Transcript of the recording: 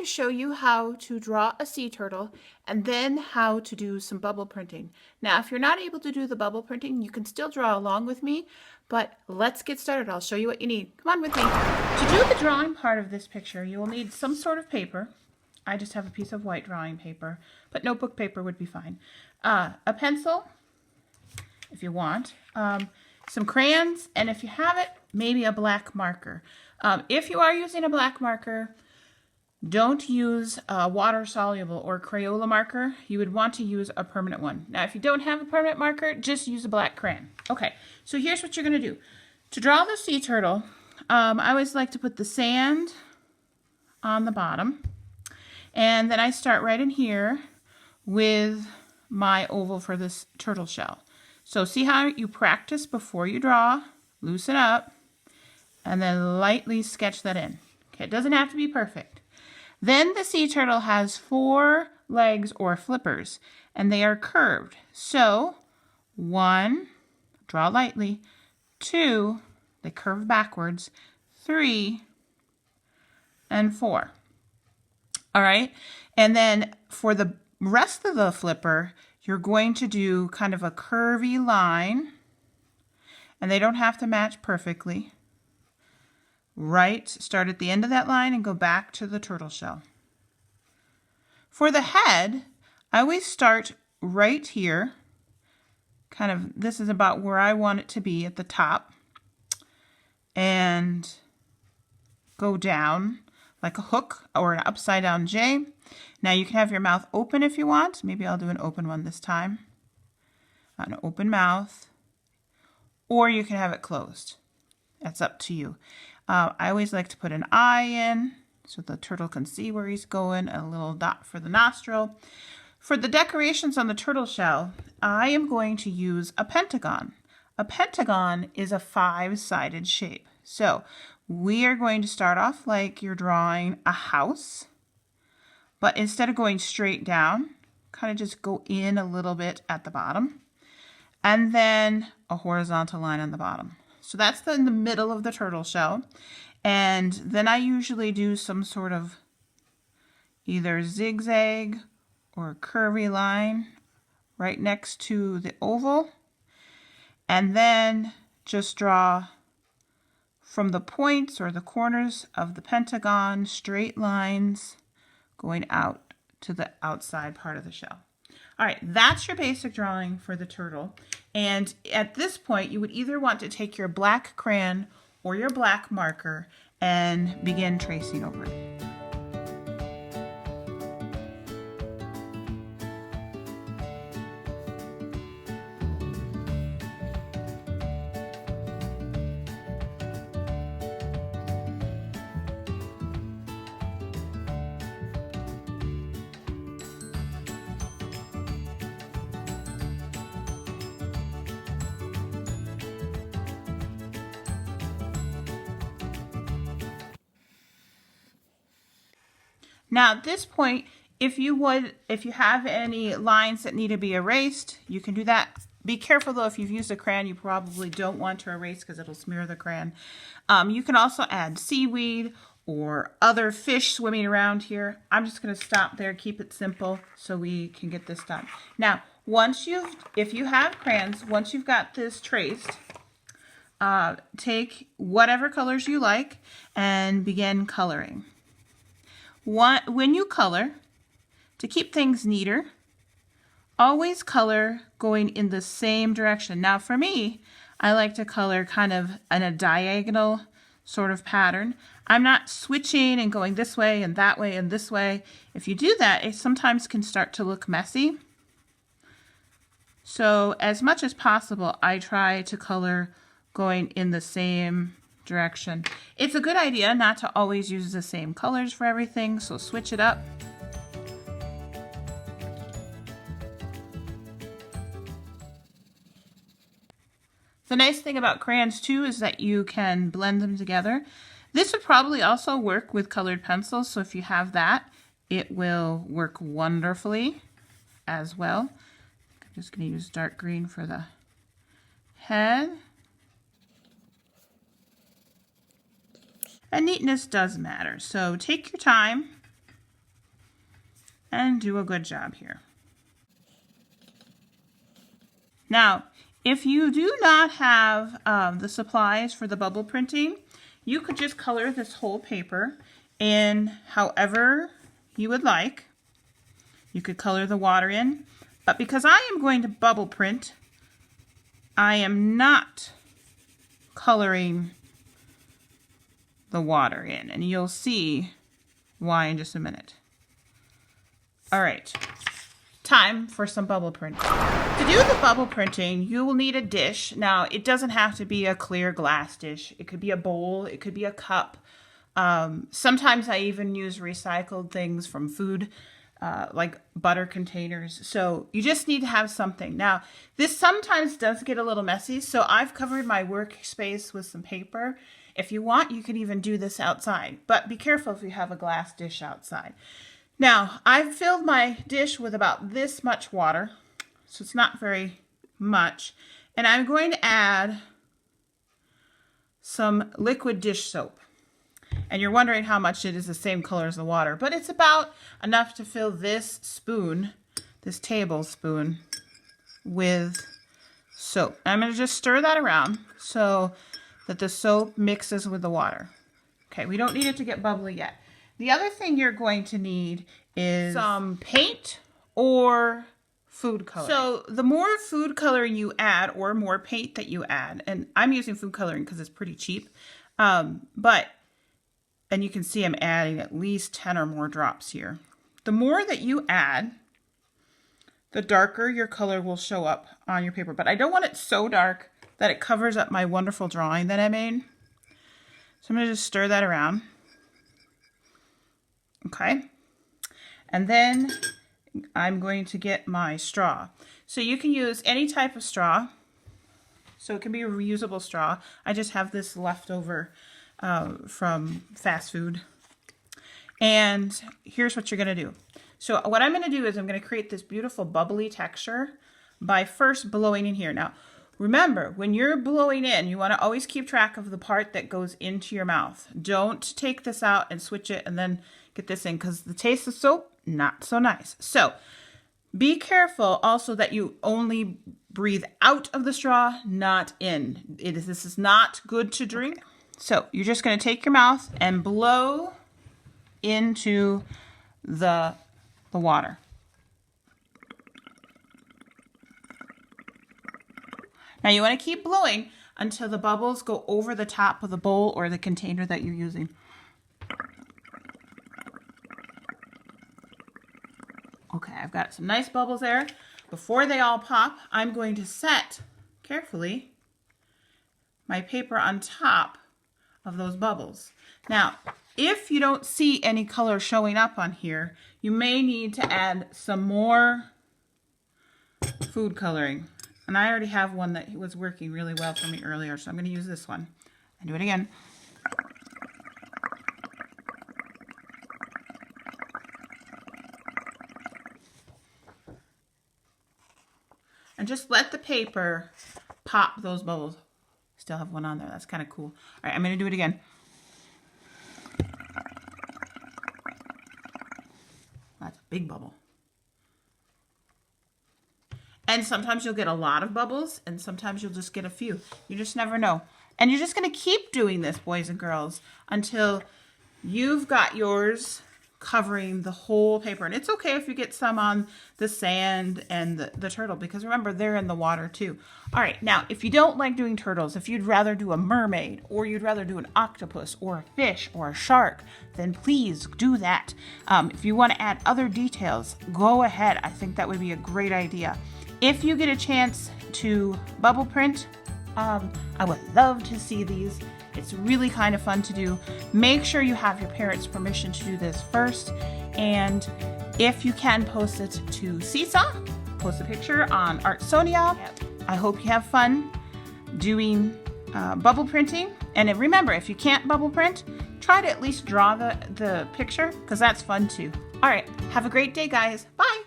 to show you how to draw a sea turtle and then how to do some bubble printing. Now, if you're not able to do the bubble printing, you can still draw along with me, but let's get started. I'll show you what you need. Come on with me. To do the drawing part of this picture, you will need some sort of paper. I just have a piece of white drawing paper, but notebook paper would be fine. A pencil, if you want, some crayons, and if you have it, maybe a black marker. If you are using a black marker, don't use a water-soluble or Crayola marker. You would want to use a permanent one. Now, if you don't have a permanent marker, just use a black crayon. Okay, so here's what you're going to do. To draw the sea turtle, I always like to put the sand on the bottom. And then I start right in here with my oval for this turtle shell. So see how you practice before you draw, loosen up, and then lightly sketch that in. Okay, it doesn't have to be perfect. Then the sea turtle has 4 legs or flippers, and they are curved. So 1, draw lightly, 2, they curve backwards, 3, and 4. All right, and then for the rest of the flipper, you're going to do kind of a curvy line, and they don't have to match perfectly. Right, start at the end of that line and go back to the turtle shell. For the head, I always start right here, kind of, this is about where I want it to be at the top, and go down like a hook or an upside down J. Now you can have your mouth open if you want. Maybe I'll do an open one this time. An open mouth. Or you can have it closed. That's up to you. I always like to put an eye in so the turtle can see where he's going, a little dot for the nostril. For the decorations on the turtle shell, I am going to use a pentagon. A pentagon is a 5-sided shape. So we are going to start off like you're drawing a house, but instead of going straight down, kind of just go in a little bit at the bottom, and then a horizontal line on the bottom. So that's in the middle of the turtle shell. And then I usually do some sort of either zigzag or curvy line right next to the oval. And then just draw from the points or the corners of the pentagon, straight lines going out to the outside part of the shell. All right, that's your basic drawing for the turtle. And at this point, you would either want to take your black crayon or your black marker and begin tracing over it. Now at this point, if you have any lines that need to be erased, you can do that. Be careful though, if you've used a crayon, you probably don't want to erase because it'll smear the crayon. You can also add seaweed or other fish swimming around here. I'm just going to stop there, keep it simple so we can get this done. Now, if you have crayons, once you've got this traced, take whatever colors you like and begin coloring. When you color, to keep things neater, always color going in the same direction. Now for me, I like to color kind of in a diagonal sort of pattern. I'm not switching and going this way and that way and this way. If you do that, it sometimes can start to look messy. So as much as possible, I try to color going in the same direction. It's a good idea not to always use the same colors for everything, so switch it up. The nice thing about crayons too is that you can blend them together. This would probably also work with colored pencils, so if you have that, it will work wonderfully as well. I'm just going to use dark green for the head. And neatness does matter, so take your time and do a good job here. Now, if you do not have the supplies for the bubble printing, you could just color this whole paper in however you would like. You could color the water in, but because I am going to bubble print, I am not coloring the water in, and you'll see why in just a minute. All right, time for some bubble printing. To do the bubble printing, you will need a dish. Now, it doesn't have to be a clear glass dish. It could be a bowl, it could be a cup. Sometimes I even use recycled things from food, like butter containers. So you just need to have something. Now, this sometimes does get a little messy, so I've covered my workspace with some paper. If you want, you could even do this outside, but be careful if you have a glass dish outside. Now, I've filled my dish with about this much water, so it's not very much, and I'm going to add some liquid dish soap. And you're wondering how much it is the same color as the water, but it's about enough to fill this spoon, this tablespoon, with soap. I'm going to just stir that around so that the soap mixes with the water. Okay, we don't need it to get bubbly yet. The other thing you're going to need is some paint or food coloring. So the more food coloring you add or more paint that you add, and I'm using food coloring because it's pretty cheap, and you can see I'm adding at least 10 or more drops here. The more that you add, the darker your color will show up on your paper. But I don't want it so dark that it covers up my wonderful drawing that I made. So I'm going to just stir that around. Okay. And then I'm going to get my straw. So you can use any type of straw. So it can be a reusable straw. I just have this leftover from fast food. And here's what you're going to do. So what I'm going to do is I'm going to create this beautiful bubbly texture by first blowing in here. Now, remember, when you're blowing in, you want to always keep track of the part that goes into your mouth. Don't take this out and switch it and then get this in, because the taste of soap, not so nice. So be careful also that you only breathe out of the straw, not in. This is not good to drink. Okay. So you're just going to take your mouth and blow into the water. Now you want to keep blowing until the bubbles go over the top of the bowl or the container that you're using. Okay, I've got some nice bubbles there. Before they all pop, I'm going to set carefully my paper on top of those bubbles. Now, if you don't see any color showing up on here, you may need to add some more food coloring. And I already have one that was working really well for me earlier, so I'm going to use this one and do it again. And just let the paper pop those bubbles. Still have one on there. That's kind of cool. All right, I'm going to do it again. That's a big bubble. And sometimes you'll get a lot of bubbles, and sometimes you'll just get a few. You just never know. And you're just going to keep doing this, boys and girls, until you've got yours covering the whole paper. And it's okay if you get some on the sand and the turtle, because remember, they're in the water too. All right, now, if you don't like doing turtles, if you'd rather do a mermaid, or you'd rather do an octopus, or a fish, or a shark, then please do that. If you want to add other details, go ahead. I think that would be a great idea. If you get a chance to bubble print, I would love to see these. It's really kind of fun to do. Make sure you have your parents' permission to do this first. And if you can, post it to Seesaw. Post a picture on Artsonia. I hope you have fun doing bubble printing. And remember, if you can't bubble print, try to at least draw the picture, because that's fun too. All right, have a great day, guys. Bye.